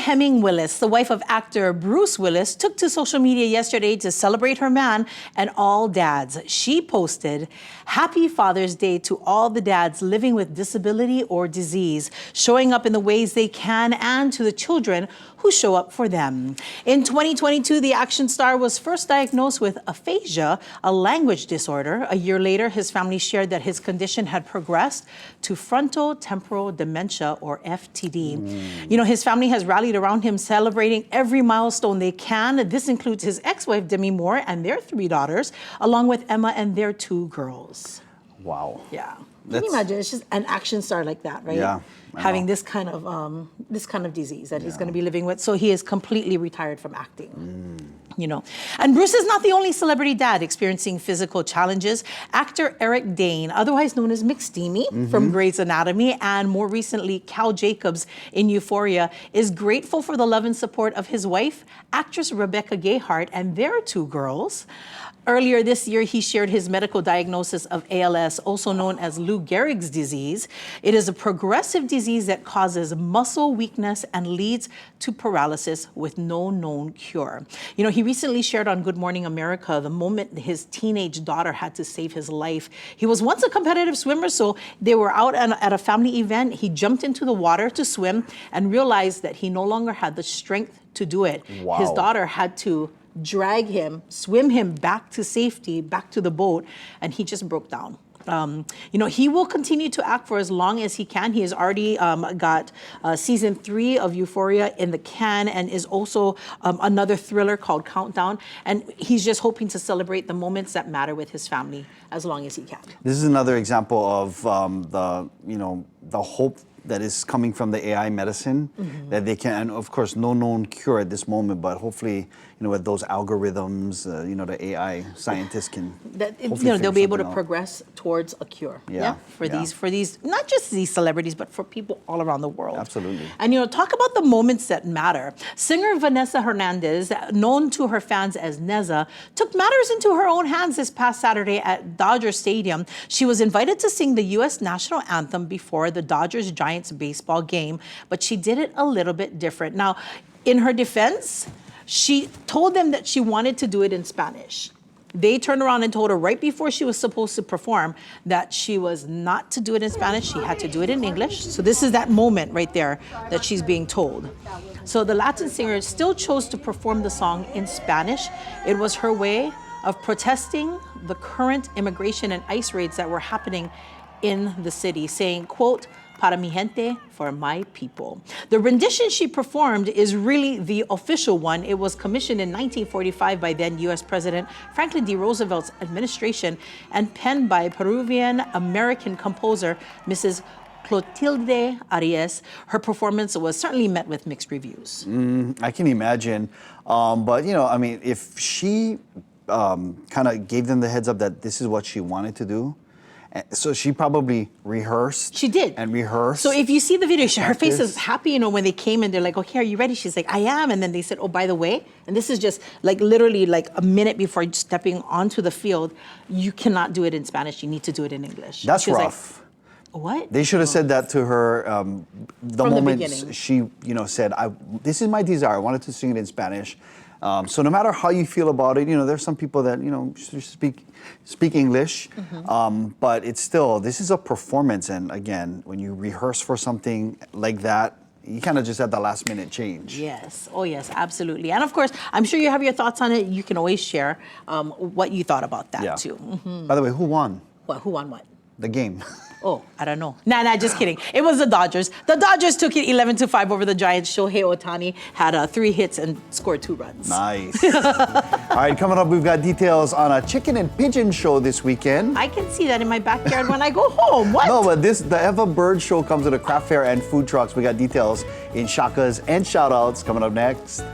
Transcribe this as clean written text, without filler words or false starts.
Hemming Willis, the wife of actor Bruce Willis, took to social media yesterday to celebrate her man and all dads. She posted, "Happy Father's Day to all the dads living with disability or disease, showing up in the ways they can, and to the children who show up for them." In 2022, the action star was first diagnosed with aphasia, a language disorder. A year later, his family shared that his condition had progressed to frontotemporal dementia, or FTD. You know, his family has rallied around him, celebrating every milestone they can. This includes his ex-wife, Demi Moore, and their 3 daughters, along with Emma and their 2 girls. Wow. Yeah. Can you imagine? It's just an action star like that, right? Yeah. Having this kind of disease that he's going to be living with. So he is completely retired from acting. You know, and Bruce is not the only celebrity dad experiencing physical challenges. Actor Eric Dane, otherwise known as McSteamy from Grey's Anatomy, and more recently Cal Jacobs in Euphoria, is grateful for the love and support of his wife, actress Rebecca Gayheart, and their 2 girls. Earlier this year, he shared his medical diagnosis of ALS, also known as Lou Gehrig's disease. It is a progressive disease that causes muscle weakness and leads to paralysis with no known cure. You know, he recently shared on Good Morning America the moment his teenage daughter had to save his life. He was once a competitive swimmer, so they were out at a family event. He jumped into the water to swim and realized that he no longer had the strength to do it. Wow. His daughter had to drag him, swim him back to safety, back to the boat, and he just broke down. You know, he will continue to act for as long as he can. He has already got season 3 of Euphoria in the can, and is also another thriller called Countdown. And he's just hoping to celebrate the moments that matter with his family as long as he can. This is another example of the hope that is coming from the AI medicine, that they can, and of course, no known cure at this moment, but hopefully, you know, with those algorithms, you know, the AI scientists can, they'll be able to progress towards a cure. For these, not just these celebrities, but for people all around the world. Absolutely. And, you know, talk about the moments that matter. Singer Vanessa Hernandez, known to her fans as Neza, took matters into her own hands this past Saturday at Dodger Stadium. She was invited to sing the US National Anthem before the Dodgers-Giants baseball game, but she did it a little bit different. Now, in her defense, she told them that she wanted to do it in Spanish. They turned around and told her right before she was supposed to perform that she was not to do it in Spanish. She had to do it in English. So this is that moment right there that she's being told. So the Latin singer still chose to perform the song in Spanish. It was her way of protesting the current immigration and ICE raids that were happening in the city, saying, quote, "Para mi gente," for my people. The rendition she performed is really the official one. It was commissioned in 1945 by then U.S. President Franklin D. Roosevelt's administration and penned by Peruvian-American composer Mrs. Clotilde Arias. Her performance was certainly met with mixed reviews. I can imagine. But, you know, I mean, if she kind of gave them the heads up that this is what she wanted to do, so she probably rehearsed. She did. And rehearsed. So if you see the video, her face is happy, you know, when they came and they're like, "Okay, are you ready?" She's like, "I am." And then they said, "Oh, by the way," and this is just like literally like a minute before stepping onto the field, "You cannot do it in Spanish. You need to do it in English." That's rough. Like, what? They should have said that to her the moment she, you know, said, "This is my desire. I wanted to sing it in Spanish." So no matter how you feel about it, you know, there's some people that, you know, speak English, but it's still, this is a performance. And again, when you rehearse for something like that, you kind of just at the last minute change. Yes. Oh, yes, absolutely. And of course, I'm sure you have your thoughts on it. You can always share what you thought about that too. By the way, who won? What? Who won what? The game. Oh, I don't know. Nah, just kidding. It was the Dodgers. The Dodgers took it 11-5 over the Giants. Shohei Ohtani had 3 hits and scored 2 runs. Nice. All right, coming up, we've got details on a chicken and pigeon show this weekend. I can see that in my backyard when I go home. What? No, but the Eva Bird Show comes with a craft fair and food trucks. We got details in Shakas and shout-outs coming up next.